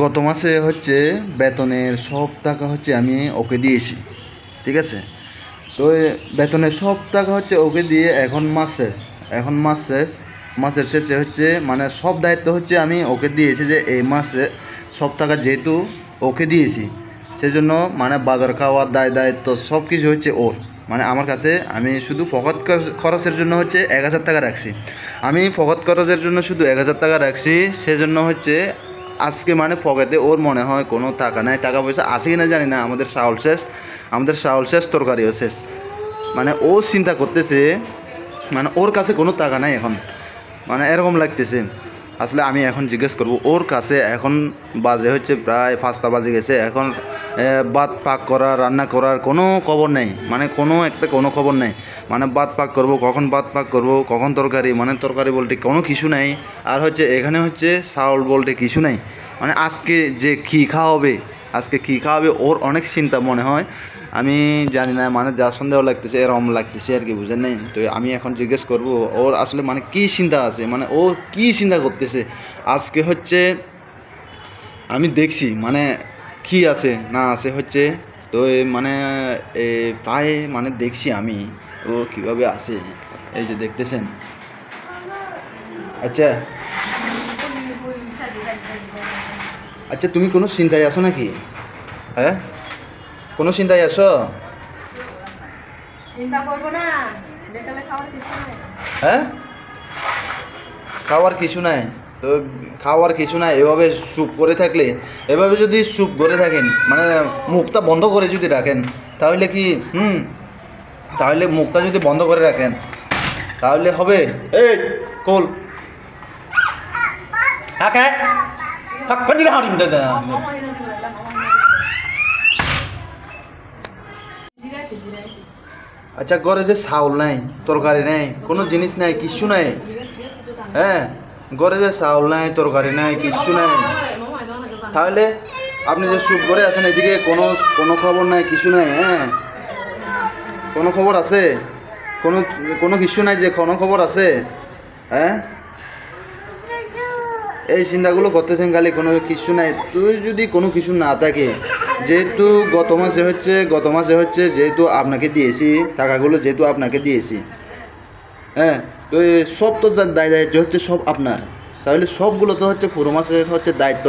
গত মাসে হচ্ছে বেতনের সব টাকা হচ্ছে আমি ওকে দিয়েছি, ঠিক আছে। তো বেতনের সব টাকা হচ্ছে ওকে দিয়ে এখন মাস শেষ। মাসের শেষে হচ্ছে মানে সব দায়িত্ব হচ্ছে আমি ওকে দিয়েছি, যে এই মাসে সব টাকা যেহেতু ওকে দিয়েছি সেজন্য মানে বাজার খাওয়ার দায়িত্ব সব কিছু হচ্ছে ওর। মানে আমার কাছে আমি শুধু পকেট খরচের জন্য হচ্ছে 1,000 টাকা রাখছি। আমি পকেট খরচের জন্য শুধু 1,000 টাকা রাখছি, সেজন্য হচ্ছে আজকে মানে পকেটে ওর মনে হয় কোনো টাকা নাই, টাকা পয়সা আছে কিনা জানি না। আমাদের চাউল শেষ, তরকারিও শেষ। মানে ও চিন্তা করতেছে মানে ওর কাছে কোনো টাকা নাই এখন, মানে এরকম লাগতেছে। আসলে আমি এখন জিজ্ঞেস করব ওর কাছে, এখন বাজে হচ্ছে প্রায় 5টা বাজে গেছে, এখন ভাত পাক করা রান্না করার কোনো খবর নেই, মানে কোনো খবর নেই। মানে ভাত পাক করব, কখন ভাত পাক করব, কখন তরকারি, মানে তরকারি বলতে কোনো কিছু নাই। আর হচ্ছে এখানে হচ্ছে চাউল বলতে কিছু নাই। মানে আজকে কী খাওয়াবে ওর অনেক চিন্তা মনে হয়। আমি জানি না, মানে যা সন্দেহ লাগতেছে এরকম লাগতেছে আর কি, বুঝেন নাই। তো আমি এখন জিজ্ঞেস করব ওর আসলে মানে কী চিন্তা আছে, মানে ও কী চিন্তা করতেছে আজকে হচ্ছে। আমি দেখছি মানে কী আছে না আছে হচ্ছে। তো মানে প্রায় মানে দেখছি আমি ও কীভাবে আছে, এই যে দেখতেছেন। আচ্ছা আচ্ছা, তুমি কোনো চিন্তায় আছো নাকি? হ্যাঁ, কোনো চিন্তায় আছো? চিন্তা করবো না, বেকালে খাওয়ার কিছু নেই। হ্যাঁ, খাওয়ার কিছু নাই। তো খাওয়ার কিছু নাই, এভাবে চুপ করে থাকলে, এভাবে যদি চুপ করে থাকেন মানে মুখটা বন্ধ করে যদি রাখেন তাহলে কি তাহলে মুখটা যদি বন্ধ করে রাখেন তাহলে হবে? এই কোল হাকে হাক কজি না হাড়ি দাদা। আচ্ছা, ঘরে যে চাউল নাই, তরকারি নাই, কোনো জিনিস নাই, কিচ্ছু নাই। হ্যাঁ, ঘরে যে চাউল নাই, তরকারি নাই, কিচ্ছু নাই, তাহলে আপনি যে চুপ করে আছেন, এদিকে কোনো খবর নাই, কিছু নাই। হ্যাঁ, কোনো খবর আছে? কোনো কিছু নাই, যে কোনো খবর আছে? হ্যাঁ, এই চিন্তাগুলো করতেছেন খালি, কোনো কিছু নাই। তুই যদি কোনো কিছু না থাকে, যেহেতু গত মাসে হচ্ছে যেহেতু আপনাকে দিয়েছি টাকাগুলো, যেহেতু আপনাকে দিয়েছি, হ্যাঁ, তো সব তো দায়িত্ব হচ্ছে সব আপনার। তাহলে সবগুলো তো হচ্ছে পুরো মাসের হচ্ছে দায়িত্ব,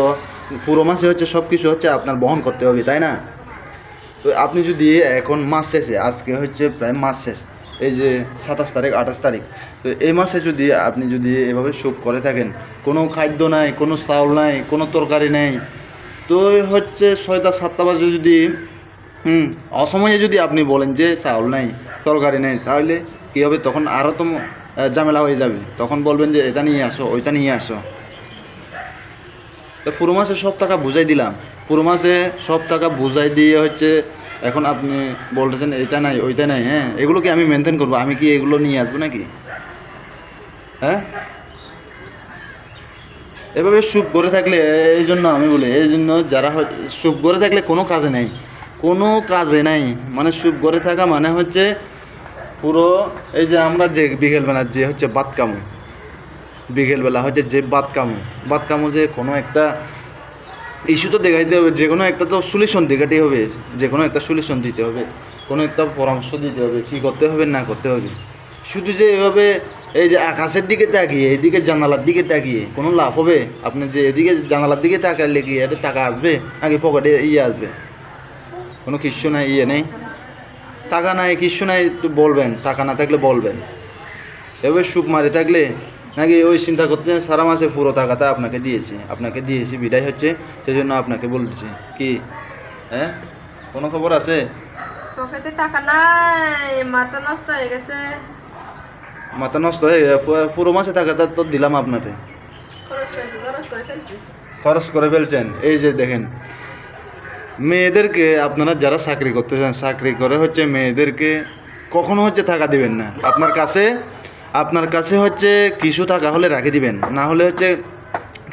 পুরো মাসে হচ্ছে সব কিছু হচ্ছে আপনার বহন করতে হবে, তাই না? তো আপনি যদি এখন মাস শেষে, আজকে হচ্ছে প্রায় মাস শেষ, এই যে 27 তারিখ 28 তারিখ, তো এই মাসে আপনি যদি এভাবে শোক করে থাকেন, কোনো খাদ্য নাই, কোনো চাউল নাই, কোনো তরকারি নাই, তো হচ্ছে 6টা 7টা বাজে যদি অসময়ে যদি আপনি বলেন যে চাউল নাই, তরকারি নেই, তাহলে কী হবে? তখন আরও তো ঝামেলা হয়ে যাবে। তখন বলবেন যে এটা নিয়ে আসো, ওইটা নিয়ে আসো। তো পুরো মাসে সব টাকা বুঝাই দিলাম, পুরো মাসে সব টাকা বুঝাই দিয়ে হচ্ছে এখন আপনি বলতেছেন এটা নাই ওইটা নাই। হ্যাঁ, এগুলো কি আমি মেনটেন করবো? আমি কি এগুলো নিয়ে আসবো নাকি? হ্যাঁ, এভাবে চুপ করে থাকলে, এই জন্য আমি বলি, এই জন্য যারা চুপ করে থাকলে কোনো কাজে নাই, মানে চুপ করে থাকা মানে হচ্ছে পুরো, এই যে আমরা যে বিকেলবেলা যে হচ্ছে বিকেলবেলা হচ্ছে যে ভাত কামু যে কোনো একটা ইস্যু তো দেখাইতে হবে, যে কোনো একটা তো সলিউশন দেখাতেই হবে, যে কোনো একটা সলিউশন দিতে হবে, কোনো একটা পরামর্শ দিতে হবে, কী করতে হবে না করতে হবে। শুধু যে এভাবে এই যে আকাশের দিকে তাকিয়ে, এদিকে জানালার দিকে তাকিয়ে কোনো লাভ হবে? আপনি যে এদিকে জানালার দিকে তাকালে কি এটা টাকা আসবে নাকি পকেটে আসবে? কোনো কিচ্ছু নাই, নেই, টাকা নাই, কিচ্ছু নাই, তো বলবেন টাকা না থাকলে বলবেন। এভাবে সুখ মারি থাকলে নাকি ওই চিন্তা করতে সারা মাসে পুরো টাকাটা আপনাকে দিয়েছি বিদায় হচ্ছে, সেই জন্য আপনাকে বলতেছি কি। হ্যাঁ, কোনো খবর আছে? পকেটে টাকা নাই, মাথা নষ্ট হয়ে গেছে। মাথা নষ্ট হয়ে পুরো মাসে টাকাটা তো দিলাম আপনাকে, খরচ করে ফেলছেন। এই যে দেখেন, মেয়েদেরকে আপনারা যারা চাকরি করতে চান, চাকরি করে হচ্ছে মেয়েদেরকে কখনো হচ্ছে টাকা দিবেন না। আপনার কাছে হচ্ছে কিছু টাকা হলে রাখে দিবেন, না হলে হচ্ছে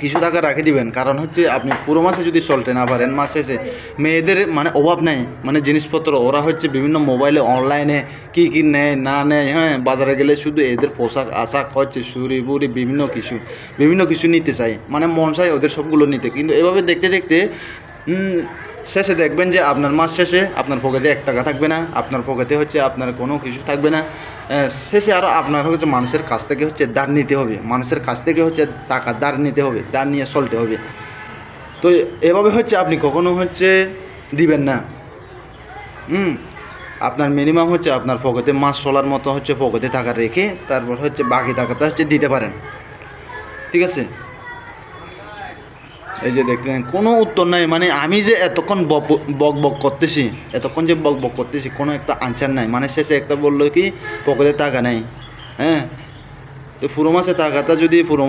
কিছু টাকা রাখে দিবেন, কারণ হচ্ছে আপনি পুরো মাসে যদি চলতে না পারেন, মাস শেষে মেয়েদের মানে অভাব নেই, মানে জিনিসপত্র ওরা হচ্ছে বিভিন্ন মোবাইলে অনলাইনে কী কী নেয় না নেয়, হ্যাঁ বাজারে গেলে শুধু এদের পোশাক আশাক হচ্ছে সুরি বুড়ি বিভিন্ন কিছু নিতে চাই, মানে মন চাই ওদের সবগুলো নিতে। কিন্তু এভাবে দেখতে দেখতে শেষে দেখবেন যে আপনার মাস শেষে আপনার পকেটে 1 টাকা থাকবে না, আপনার পকেটে হচ্ছে আপনার কোনো কিছু থাকবে না। শেষে আরও আপনার হচ্ছে মানুষের কাছ থেকে হচ্ছে ধার নিতে হবে, মানুষের কাছ থেকে হচ্ছে টাকা ধার নিতে হবে, ধার নিয়ে চলতে হবে। তো এভাবে হচ্ছে আপনি কখনো হচ্ছে দিবেন না। আপনার মিনিমাম হচ্ছে আপনার পকেটে মাস চলার মতো হচ্ছে পকেটে টাকা রেখে তারপর হচ্ছে বাকি টাকাটা হচ্ছে দিতে পারেন, ঠিক আছে? এই যে দেখতেন কোনো উত্তর নাই, মানে আমি যে এতক্ষণ বক করতেছি, কোনো একটা আনসার নাই। মানে শেষে একটা বললো কি পকেটে টাকা নেই, হ্যাঁ তো পুরো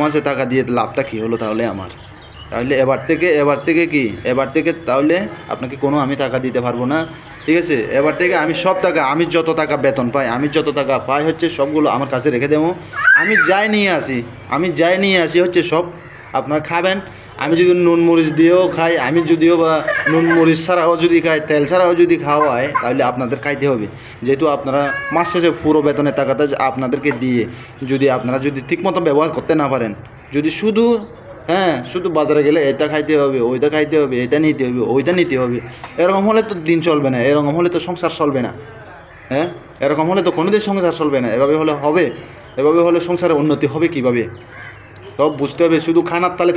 মাসে টাকা দিয়ে লাভটা কী হলো তাহলে আমার? তাহলে এবার থেকে তাহলে আপনাকে কোনো আমি টাকা দিতে পারবো না, ঠিক আছে? এবার থেকে আমি সব টাকা, আমি যত টাকা বেতন পাই, আমি যত টাকা পাই হচ্ছে সবগুলো আমার কাছে রেখে দেবো। আমি যাই নিয়ে আসি হচ্ছে সব আপনার খাবেন। আমি যদি নুন মরিচ দিয়েও খাই, আমি যদিও বা নুন মরিচ ছাড়াও যদি খাই, তেল ছাড়াও যদি খাওয়া হয়, তাহলে আপনাদের খাইতে হবে। যেহেতু আপনারা মাস শেষে পুরো বেতনের টাকাটা আপনাদেরকে দিয়ে আপনারা যদি ঠিকমতো ব্যবহার করতে না পারেন, যদি শুধু বাজারে গেলে এটা খাইতে হবে, ওইটা খাইতে হবে, এটা নিতে হবে, ওইটা নিতে হবে, এরকম হলে তো দিন চলবে না, এরকম হলে তো সংসার চলবে না, এরকম হলে তো কোনোদিন সংসার চলবে না। এভাবে হলে সংসারের উন্নতি হবে কীভাবে? সব বুঝতে হবে। শুধু খানার তালে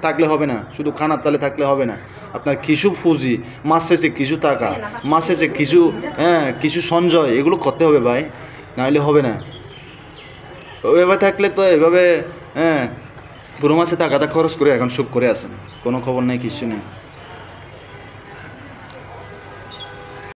থাকলে হবে না, আপনার কিছু পুঁজি, মাস শেষে কিছু টাকা, মাস শেষে কিছু সঞ্চয়, এগুলো করতে হবে ভাই, নাহলে হবে না। এভাবে থাকলে তো এভাবে পুরো মাসে টাকাটা খরচ করে এখন সুখ করে আসেন, কোনো খবর নেই, কিছু নেই।